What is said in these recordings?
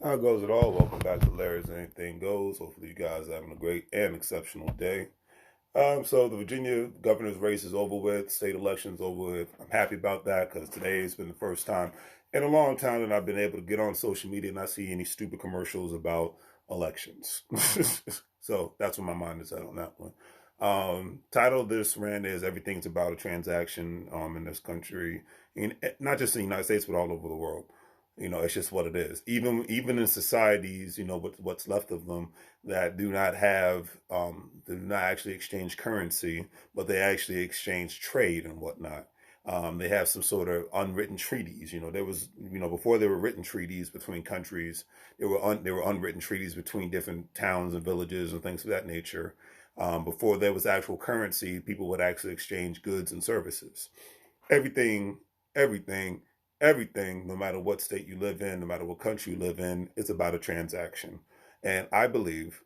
How goes it all? Welcome back to Larry's Anything Goes. Hopefully, you guys are having a great and exceptional day. So the Virginia governor's race is over with. State election's over with. I'm happy about that because today has been the first time in a long time that I've been able to get on social media and not see any stupid commercials about elections. So that's where my mind is at on that one. Title of this rant is "Everything's About a Transaction" in this country, not just in the United States but all over the world. It's just what it is. Even in societies, what's left of them that do not have, do not actually exchange currency, but they actually exchange trade and whatnot. They have some sort of unwritten treaties. There was, before there were written treaties between countries, there were unwritten treaties between different towns and villages and things of that nature. Before there was actual currency, people would actually exchange goods and services. Everything, everything, everything, no matter what state you live in, no matter what country you live in, is about a transaction. And I believe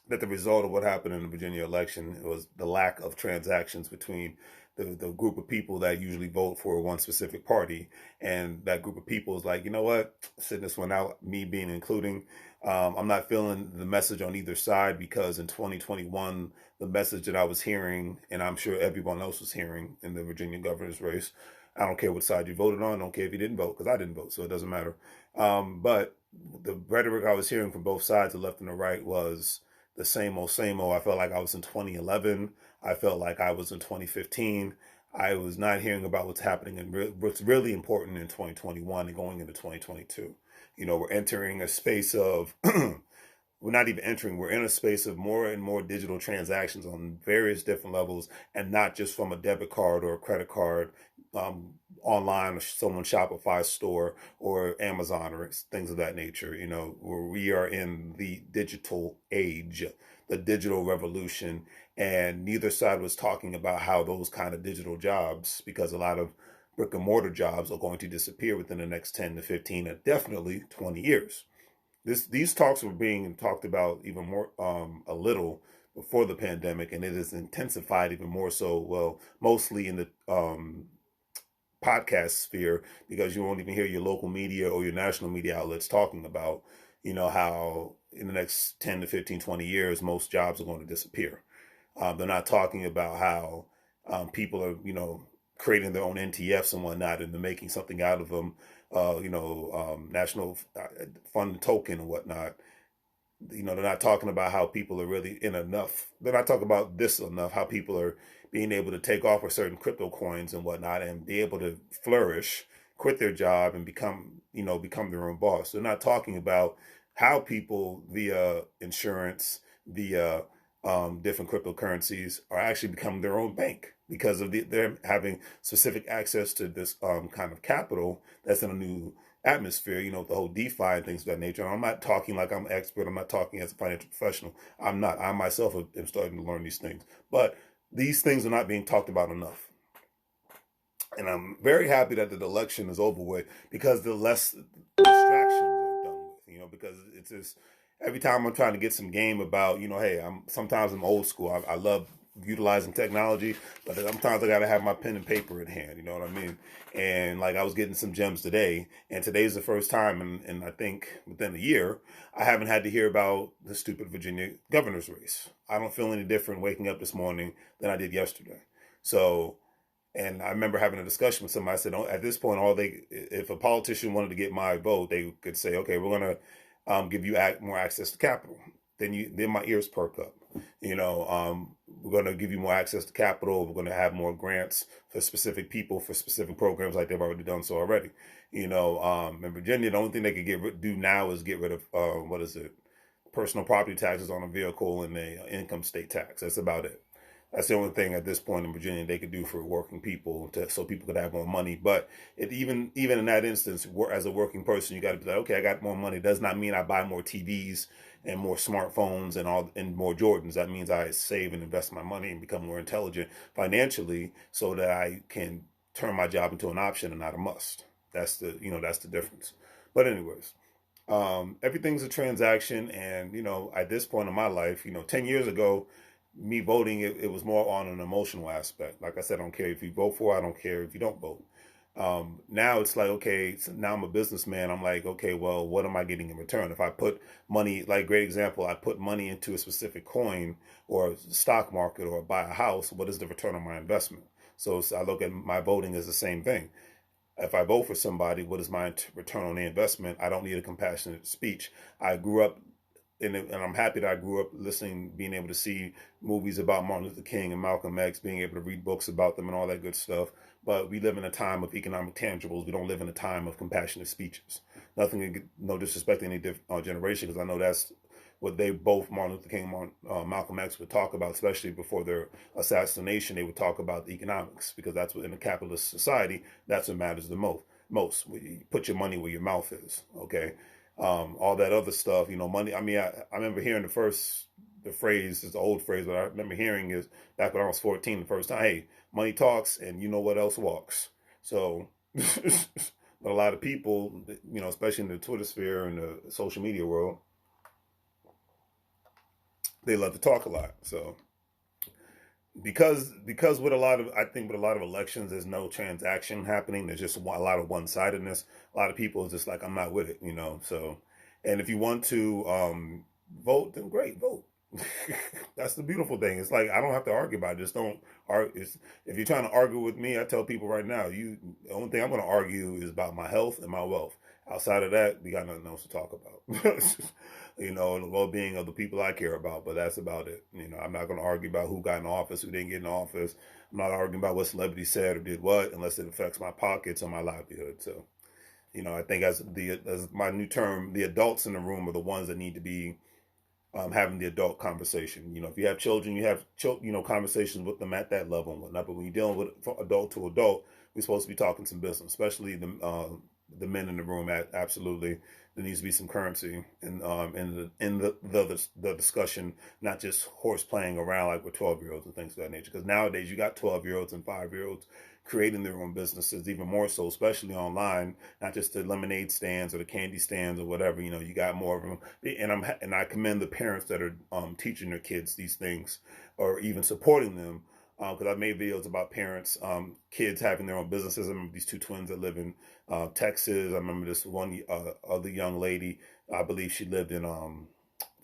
that the result of what happened in the Virginia election was the lack of transactions between the group of people that usually vote for one specific party. And that group of people is like, you know what, sitting this one out, me being including, I'm not feeling the message on either side because in 2021, the message that I was hearing, and I'm sure everyone else was hearing in the Virginia governor's race, I don't care what side you voted on. I don't care if you didn't vote because I didn't vote, so it doesn't matter. But the rhetoric I was hearing from both sides, the left and the right, was the same old, same old. I felt like I was in 2011. I felt like I was in 2015. I was not hearing about what's happening and what's really important in 2021 and going into 2022. We're entering a space of, we're not even entering, we're in a space of more and more digital transactions on various different levels and not just from a debit card or a credit card, online or someone's Shopify store or Amazon or things of that nature, where we are in the digital age, the digital revolution. And neither side was talking about how those kind of digital jobs, because a lot of brick and mortar jobs are going to disappear within the next 10 to 15 and definitely 20 years. These talks were being talked about even more, a little before the pandemic, and it has intensified even more so, well, mostly in the podcast sphere, because you won't even hear your local media or your national media outlets talking about, how in the next 10 to 15, 20 years, most jobs are going to disappear. They're not talking about how people are, creating their own NTFs and whatnot, and they're making something out of them, national fund token and whatnot. They're not talking about how people are really in enough. They're not talking about this enough, how people are being able to take off with certain crypto coins and whatnot and be able to flourish, quit their job and become their own boss. They're not talking about how people via insurance, via different cryptocurrencies are actually becoming their own bank because of they're having specific access to this kind of capital that's in a new atmosphere, the whole DeFi and things of that nature. And I'm not talking like I'm an expert. I'm not talking as a financial professional. I'm not. I myself am starting to learn these things. But these things are not being talked about enough. And I'm very happy that the election is over with because the less distractions are done with, because it's just every time I'm trying to get some game about, hey, I'm old school. I love utilizing technology, but sometimes I gotta have my pen and paper in hand, you know what I mean? And like I was getting some gems today, and today's the first time in I think within a year, I haven't had to hear about the stupid Virginia governor's race. I don't feel any different waking up this morning than I did yesterday. So, and I remember having a discussion with somebody. I said, oh, at this point, if a politician wanted to get my vote, they could say, okay, we're going to give you more access to capital. Then my ears perk up. We're going to give you more access to capital. We're going to have more grants for specific people for specific programs like they've already done so already. In Virginia, the only thing they could do now is get rid of, personal property taxes on a vehicle and the income state tax. That's about it. That's the only thing at this point in Virginia they could do for working people so people could have more money. But even in that instance, as a working person, you got to be like, okay, I got more money. Does not mean I buy more TVs and more smartphones and more Jordans. That means I save and invest my money and become more intelligent financially so that I can turn my job into an option and not a must. That's the difference. But anyways, everything's a transaction, and at this point in my life, 10 years ago, me voting, it was more on an emotional aspect. Like I said, I don't care if you vote for, I don't care if you don't vote. Now it's like, okay, so now I'm a businessman. I'm like, okay, well, what am I getting in return? If I put money, like great example, I put money into a specific coin or stock market or buy a house, what is the return on my investment? So I look at my voting as the same thing. If I vote for somebody, what is my return on the investment? I don't need a compassionate speech. I grew up and I'm happy that I grew up listening, being able to see movies about Martin Luther King and Malcolm X, being able to read books about them and all that good stuff. But we live in a time of economic tangibles. We don't live in a time of compassionate speeches. Nothing, no disrespect to any generation, because I know that's what they both, Martin Luther King and Malcolm X, would talk about, especially before their assassination. They would talk about the economics, because that's what in a capitalist society, that's what matters the most. You put your money where your mouth is, okay? All that other stuff, money. I mean, I remember hearing the phrase, it's the old phrase, but I remember hearing is back when I was 14 the first time, hey, money talks and you know what else walks. So, but a lot of people, especially in the Twitter sphere and the social media world, they love to talk a lot. So, because with a lot of, I think with a lot of elections, there's no transaction happening. There's just a lot of one-sidedness. A lot of people is just like, I'm not with it, so, and if you want to vote, then great, vote. That's the beautiful thing. It's like, I don't have to argue about it. Just don't argue. If you're trying to argue with me, I tell people right now, the only thing I'm going to argue is about my health and my wealth. Outside of that, we got nothing else to talk about. The well-being of the people I care about, but that's about it. I'm not going to argue about who got in office, who didn't get in office. I'm not arguing about what celebrity said or did what, unless it affects my pockets or my livelihood. So, I think as my new term, the adults in the room are the ones that need to be having the adult conversation. If you have children, you have conversations with them at that level and whatnot. But when you're dealing with adult to adult, we're supposed to be talking some business, especially the men in the room. Absolutely, there needs to be some currency in the discussion, not just horse playing around like with 12-year-olds and things of that nature. Because nowadays you got 12-year-olds and 5-year-olds creating their own businesses, even more so, especially online, not just the lemonade stands or the candy stands or whatever. You got more of them, and I commend the parents that are teaching their kids these things or even supporting them. Because I've made videos about parents, kids having their own businesses. I remember these two twins that live in Texas. I remember this one other young lady, I believe she lived in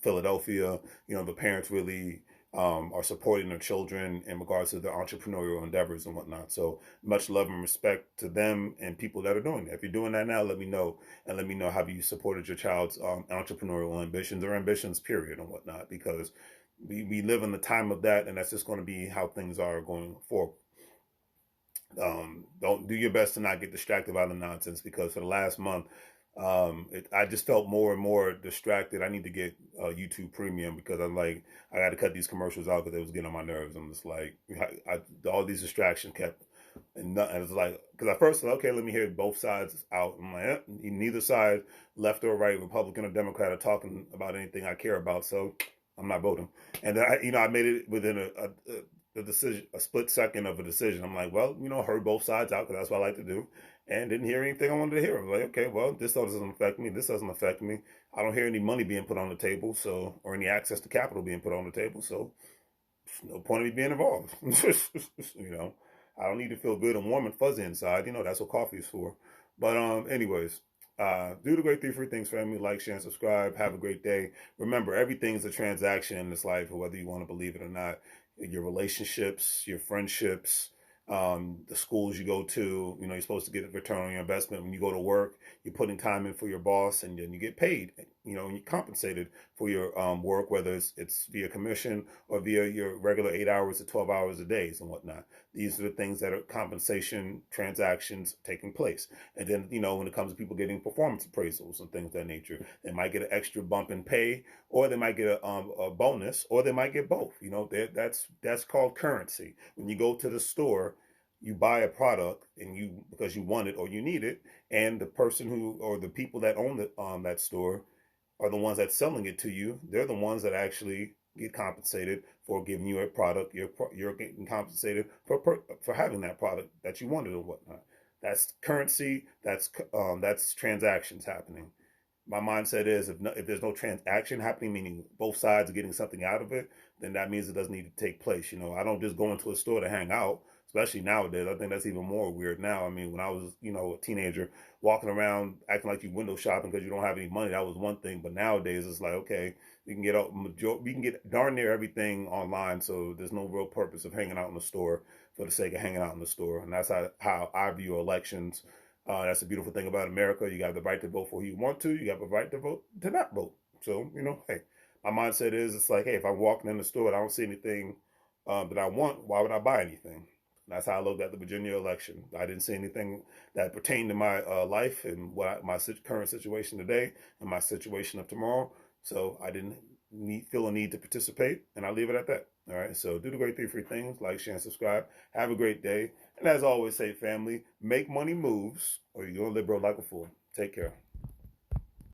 Philadelphia. The parents really are supporting their children in regards to their entrepreneurial endeavors and whatnot. So much love and respect to them and people that are doing that. If you're doing that now, let me know, and let me know how you supported your child's entrepreneurial ambitions or ambitions, period, and whatnot, because we live in the time of that, and that's just going to be how things are going forward. Don't do your best to not get distracted by the nonsense, because for the last month, I just felt more and more distracted. I need to get YouTube Premium, because I'm like, I got to cut these commercials out because it was getting on my nerves. I'm just like, all these distractions kept, and it's like, because at first, okay, let me hear both sides out. I'm like, neither side, left or right, Republican or Democrat, are talking about anything I care about, so I'm not voting. And then I made it within a decision, a split second of a decision. I'm like, well, heard both sides out, because that's what I like to do, and didn't hear anything I wanted to hear. I was like, okay, well, this doesn't affect me. This doesn't affect me. I don't hear any money being put on the table, or any access to capital being put on the table. So, no point of me being involved. I don't need to feel good and warm and fuzzy inside. That's what coffee is for. But anyways, do the great 3 free things, family. Like, share, and subscribe. Have a great day. Remember, everything is a transaction in this life, whether you want to believe it or not. Your relationships, your friendships, the schools you go to, you're supposed to get a return on your investment. When you go to work, you're putting time in for your boss, and then you get paid, and you're compensated for your work, whether it's via commission or via your regular 8 hours to 12 hours a day and whatnot. These are the things that are compensation transactions taking place. And then, when it comes to people getting performance appraisals and things of that nature, they might get an extra bump in pay, or they might get a bonus, or they might get both. That's called currency. When you go to the store, you buy a product because you want it or you need it, and the person or the people that own that store are the ones that's selling it to you. They're the ones that actually get compensated for giving you a product. You're getting compensated for having that product that you wanted or whatnot. That's currency. That's transactions happening. My mindset is, if there's no transaction happening, meaning both sides are getting something out of it, then that means it doesn't need to take place. I don't just go into a store to hang out. especially nowadays. I think that's even more weird now. I mean, when I was, a teenager, walking around acting like you window shopping because you don't have any money, that was one thing. But nowadays, it's like, okay, we can get darn near everything online, so there's no real purpose of hanging out in the store for the sake of hanging out in the store. And that's how I view elections. That's the beautiful thing about America. You got the right to vote for who you want to. You got the right to vote to not vote. So, hey, my mindset is, it's like, hey, if I'm walking in the store and I don't see anything that I want, why would I buy anything? That's how I looked at the Virginia election. I didn't see anything that pertained to my life and my current situation today and my situation of tomorrow. So I didn't feel a need to participate, and I leave it at that. All right. So do the great 3 free things: like, share, and subscribe. Have a great day. And as always, say, family, make money moves, or you're gonna live broke like a fool. Take care.